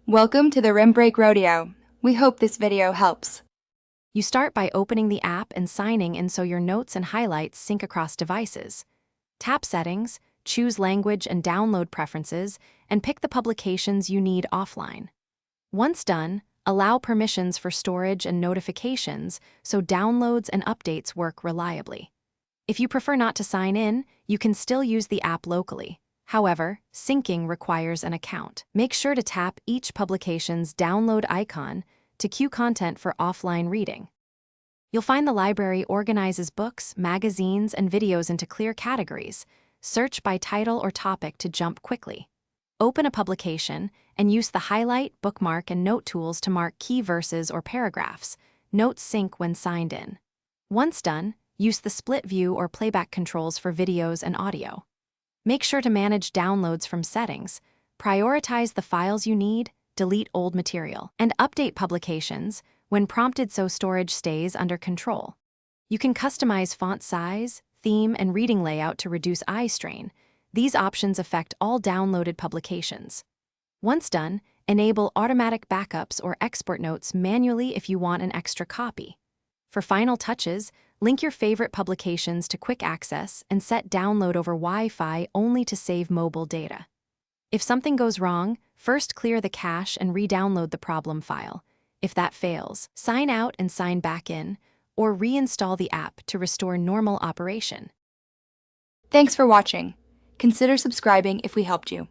Welcome to the Rim Break Rodeo. We hope this video helps. You start by opening the app and signing in so your notes and highlights sync across devices. Tap Settings, choose Language and Download Preferences, and pick the publications you need offline. Once done, allow permissions for storage and notifications so downloads and updates work reliably. If you prefer not to sign in, you can still use the app locally. However, syncing requires an account. Make sure to tap each publication's download icon to queue content for offline reading. You'll find the library organizes books, magazines, and videos into clear categories. Search by title or topic to jump quickly. Open a publication and use the highlight, bookmark, and note tools to mark key verses or paragraphs. Notes sync when signed in. Once done, use the split view or playback controls for videos and audio. Make sure to manage downloads from settings, prioritize the files you need, delete old material, and update publications when prompted so storage stays under control. You can customize font size, theme, and reading layout to reduce eye strain. These options affect all downloaded publications. Once done, enable automatic backups or export notes manually if you want an extra copy. For final touches, link your favorite publications to quick access and set download over Wi-Fi only to save mobile data. If something goes wrong, first clear the cache and re-download the problem file. If that fails, sign out and sign back in, or reinstall the app to restore normal operation. Thanks for watching. Consider subscribing if we helped you.